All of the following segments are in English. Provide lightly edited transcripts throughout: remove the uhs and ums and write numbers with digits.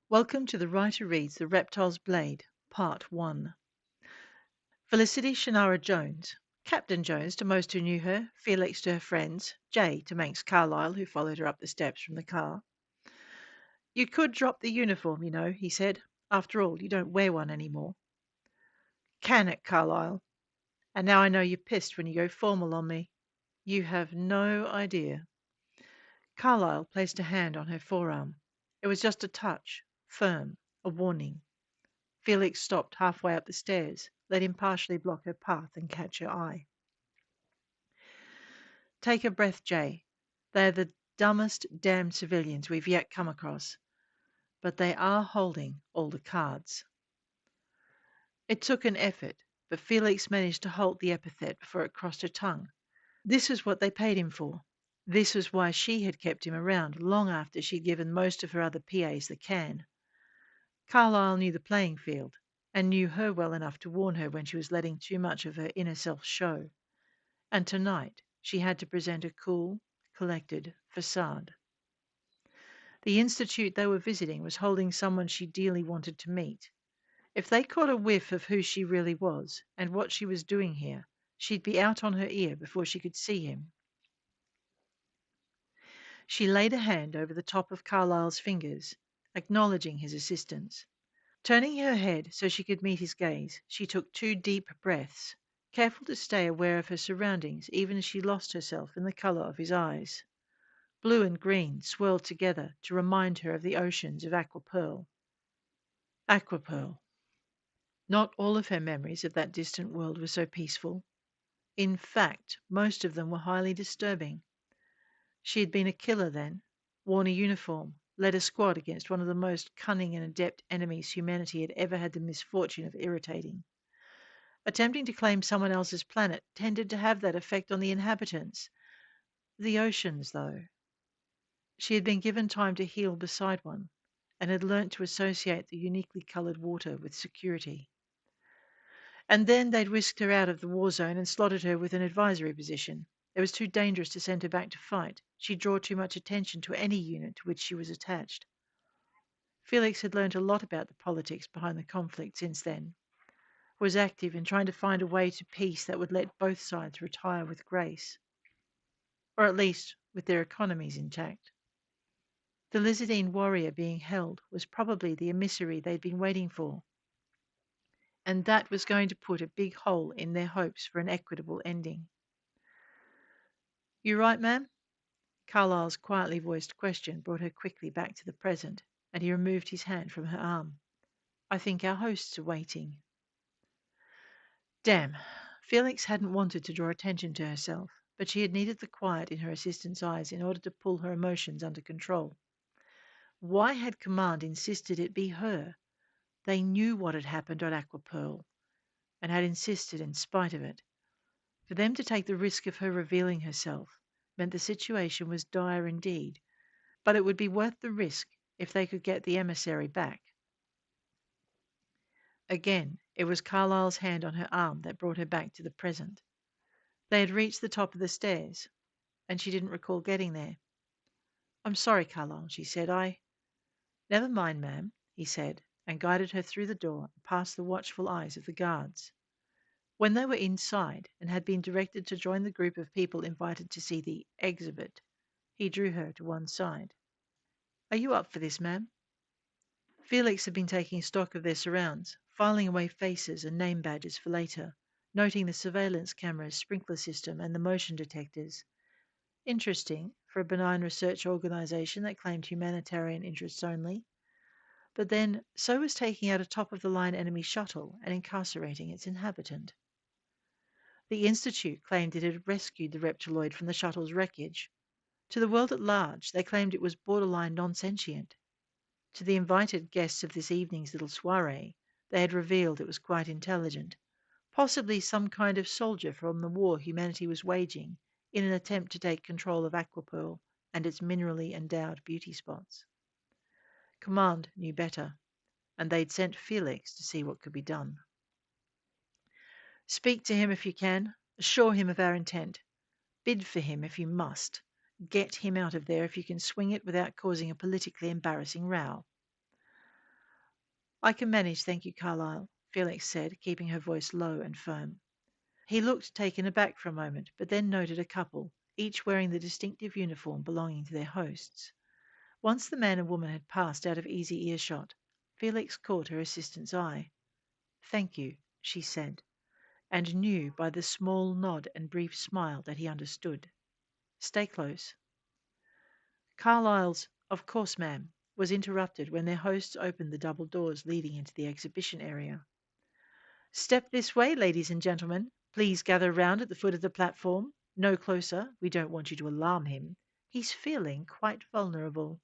Welcome to The Writer Reads The Reptiles Blade, Part 1. Felicity Shannara Jones, Captain Jones to most who knew her, Felix to her friends, Jay to Manx Carlisle, who followed her up the steps from the car. You could drop the uniform, you know, he said. After all, you don't wear one anymore. Can it, Carlisle? And now I know you're pissed when you go formal on me. You have no idea. Carlisle placed a hand on her forearm. It was just a touch, firm, a warning. Felix stopped halfway up the stairs, let him partially block her path and catch her eye. Take a breath, Jay. They're the dumbest damned civilians we've yet come across, but they are holding all the cards. It took an effort, but Felix managed to halt the epithet before it crossed her tongue. This was what they paid him for. This was why she had kept him around long after she'd given most of her other PAs the can. Carlisle knew the playing field, and knew her well enough to warn her when she was letting too much of her inner self show. And tonight she had to present a cool, collected facade. The institute they were visiting was holding someone she dearly wanted to meet. If they caught a whiff of who she really was and what she was doing here, she'd be out on her ear before she could see him. She laid a hand over the top of Carlyle's fingers, acknowledging his assistance. Turning her head so she could meet his gaze, she took 2 deep breaths, careful to stay aware of her surroundings even as she lost herself in the colour of his eyes. Blue and green swirled together to remind her of the oceans of Aquapearl. Aquapearl. Not all of her memories of that distant world were so peaceful. In fact, most of them were highly disturbing. She had been a killer then, worn a uniform, led a squad against one of the most cunning and adept enemies humanity had ever had the misfortune of irritating. Attempting to claim someone else's planet tended to have that effect on the inhabitants. The oceans, though. She had been given time to heal beside one, and had learnt to associate the uniquely coloured water with security. And then they'd whisked her out of the war zone and slotted her with an advisory position. It was too dangerous to send her back to fight. She'd draw too much attention to any unit to which she was attached. Felix had learnt a lot about the politics behind the conflict since then, was active in trying to find a way to peace that would let both sides retire with grace, or at least with their economies intact. The lizardine warrior being held was probably the emissary they'd been waiting for, and that was going to put a big hole in their hopes for an equitable ending. You right, ma'am? Carlyle's quietly voiced question brought her quickly back to the present, and he removed his hand from her arm. I think our hosts are waiting. Damn. Felix hadn't wanted to draw attention to herself, but she had needed the quiet in her assistant's eyes in order to pull her emotions under control. Why had command insisted it be her? They knew what had happened on Aquapearl, and had insisted in spite of it. For them to take the risk of her revealing herself meant the situation was dire indeed, but it would be worth the risk if they could get the emissary back. Again, it was Carlyle's hand on her arm that brought her back to the present. They had reached the top of the stairs, and she didn't recall getting there. I'm sorry, Carlyle, she said. Never mind, ma'am, he said, and guided her through the door and past the watchful eyes of the guards. When they were inside and had been directed to join the group of people invited to see the exhibit, he drew her to one side. Are you up for this, ma'am? Felix had been taking stock of their surrounds, filing away faces and name badges for later, noting the surveillance cameras, sprinkler system, and the motion detectors. Interesting for a benign research organisation that claimed humanitarian interests only. But then, so was taking out a top-of-the-line enemy shuttle and incarcerating its inhabitant. The Institute claimed it had rescued the reptiloid from the shuttle's wreckage. To the world at large, they claimed it was borderline non-sentient. To the invited guests of this evening's little soiree, they had revealed it was quite intelligent, possibly some kind of soldier from the war humanity was waging in an attempt to take control of Aquapearl and its minerally endowed beauty spots. Command knew better, and they'd sent Felix to see what could be done. Speak to him if you can, assure him of our intent, bid for him if you must, get him out of there if you can swing it without causing a politically embarrassing row. I can manage, thank you, Carlyle, Felix said, keeping her voice low and firm. He looked taken aback for a moment, but then noted a couple, each wearing the distinctive uniform belonging to their hosts. Once the man and woman had passed out of easy earshot, Felix caught her assistant's eye. "Thank you," she said, and knew by the small nod and brief smile that he understood. "Stay close." Carlyle's "Of course, ma'am," was interrupted when their hosts opened the double doors leading into the exhibition area. "Step this way, ladies and gentlemen. Please gather round at the foot of the platform. No closer. We don't want you to alarm him. He's feeling quite vulnerable."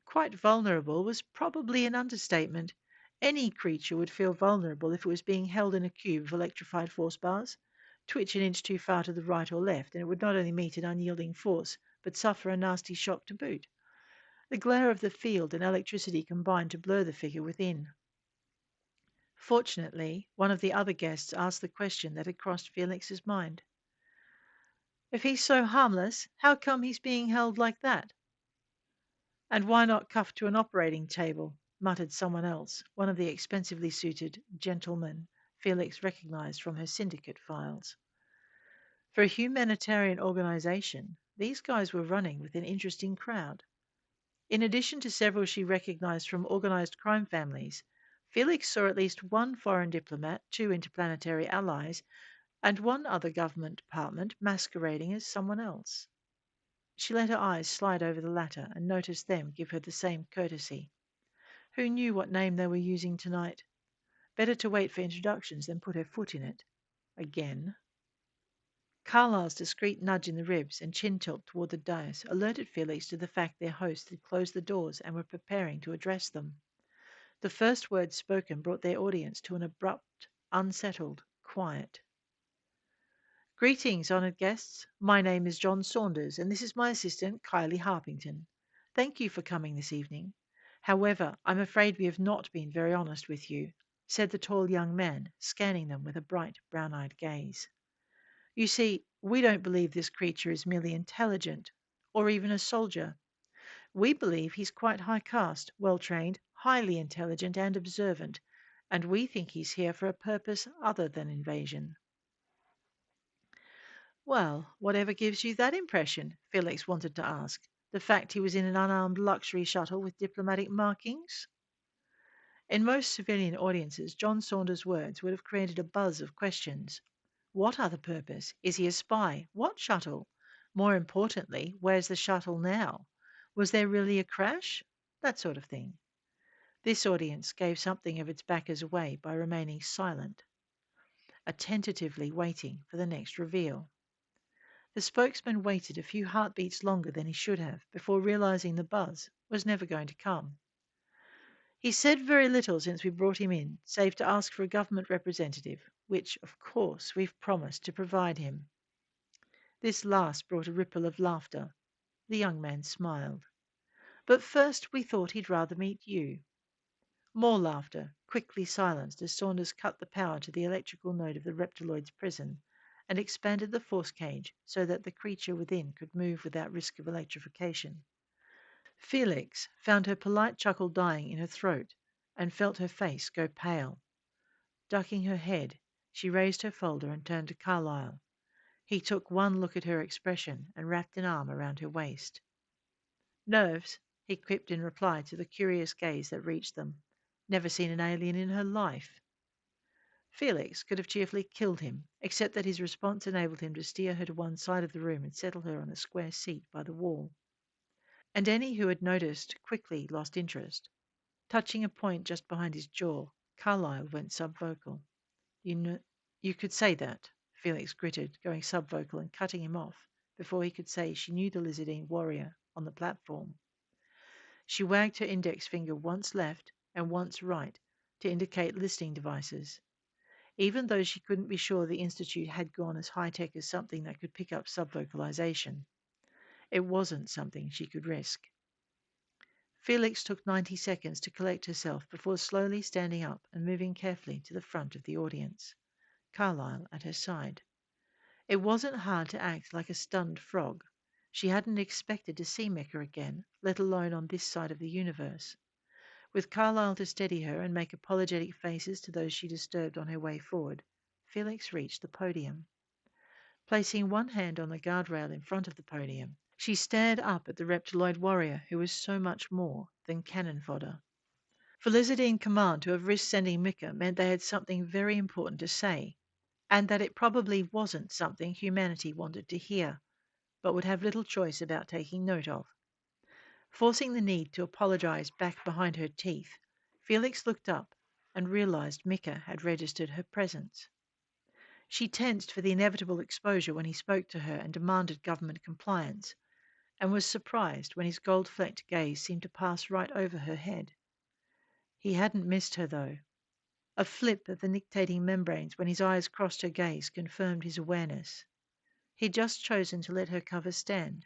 Quite vulnerable was probably an understatement. Any creature would feel vulnerable if it was being held in a cube of electrified force bars. Twitch an inch too far to the right or left, and it would not only meet an unyielding force, but suffer a nasty shock to boot. The glare of the field and electricity combined to blur the figure within. Fortunately, one of the other guests asked the question that had crossed Felix's mind. "If he's so harmless, how come he's being held like that?" "And why not cuffed to an operating table?" muttered someone else, one of the expensively suited gentlemen Felix recognized from her syndicate files. For a humanitarian organization, these guys were running with an interesting crowd. In addition to several she recognized from organized crime families, Felix saw at least one foreign diplomat, two interplanetary allies, and one other government department masquerading as someone else. She let her eyes slide over the latter and noticed them give her the same courtesy. Who knew what name they were using tonight? Better to wait for introductions than put her foot in it. Again. Carlyle's discreet nudge in the ribs and chin tilt toward the dais alerted Felix to the fact their hosts had closed the doors and were preparing to address them. The first words spoken brought their audience to an abrupt, unsettled quiet. "Greetings, honoured guests. My name is John Saunders, and this is my assistant, Kylie Harpington. Thank you for coming this evening. However, I'm afraid we have not been very honest with you," said the tall young man, scanning them with a bright, brown-eyed gaze. "You see, we don't believe this creature is merely intelligent, or even a soldier. We believe he's quite high caste, well trained, highly intelligent and observant, and we think he's here for a purpose other than invasion." "Well, whatever gives you that impression?" Felix wanted to ask. "The fact he was in an unarmed luxury shuttle with diplomatic markings?" In most civilian audiences, John Saunders' words would have created a buzz of questions. What other purpose? Is he a spy? What shuttle? More importantly, where's the shuttle now? Was there really a crash? That sort of thing. This audience gave something of its backers away by remaining silent, attentively waiting for the next reveal. The spokesman waited a few heartbeats longer than he should have before realizing the buzz was never going to come. "He said very little since we brought him in, save to ask for a government representative, which, of course, we've promised to provide him." This last brought a ripple of laughter. The young man smiled. "But first we thought he'd rather meet you." More laughter, quickly silenced as Saunders cut the power to the electrical node of the reptiloid's prison and expanded the force cage so that the creature within could move without risk of electrification. Felix found her polite chuckle dying in her throat and felt her face go pale. Ducking her head, she raised her folder and turned to Carlyle. He took one look at her expression and wrapped an arm around her waist. "Nerves," he quipped in reply to the curious gaze that reached them. "Never seen an alien in her life." Felix could have cheerfully killed him, except that his response enabled him to steer her to one side of the room and settle her on a square seat by the wall. And any who had noticed quickly lost interest. Touching a point just behind his jaw, Carlyle went subvocal. "You know, you could say that," Felix gritted, going subvocal and cutting him off before he could say she knew the lizardine warrior on the platform. She wagged her index finger once left and once right to indicate listening devices. Even though she couldn't be sure the Institute had gone as high-tech as something that could pick up subvocalization, it wasn't something she could risk. Felix took 90 seconds to collect herself before slowly standing up and moving carefully to the front of the audience, Carlyle at her side. It wasn't hard to act like a stunned frog. She hadn't expected to see Mecca again, let alone on this side of the universe. With Carlyle to steady her and make apologetic faces to those she disturbed on her way forward, Felix reached the podium. Placing one hand on the guardrail in front of the podium, she stared up at the reptiloid warrior who was so much more than cannon fodder. For Lizardine Command to have risked sending Mika meant they had something very important to say, and that it probably wasn't something humanity wanted to hear, but would have little choice about taking note of. Forcing the need to apologize back behind her teeth, Felix looked up and realized Mika had registered her presence. She tensed for the inevitable exposure when he spoke to her and demanded government compliance, and was surprised when his gold-flecked gaze seemed to pass right over her head. He hadn't missed her, though. A flip of the nictating membranes when his eyes crossed her gaze confirmed his awareness. He'd just chosen to let her cover stand.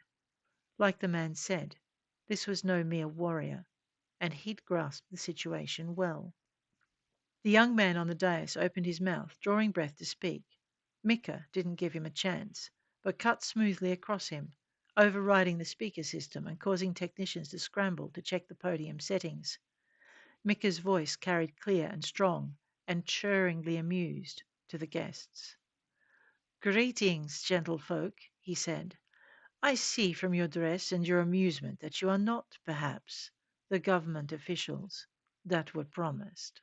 Like the man said, this was no mere warrior, and he'd grasped the situation well. The young man on the dais opened his mouth, drawing breath to speak. Mika didn't give him a chance, but cut smoothly across him, overriding the speaker system and causing technicians to scramble to check the podium settings. Mika's voice carried clear and strong and churringly amused to the guests. "Greetings, gentlefolk," he said. "I see from your dress and your amusement that you are not, perhaps, the government officials that were promised."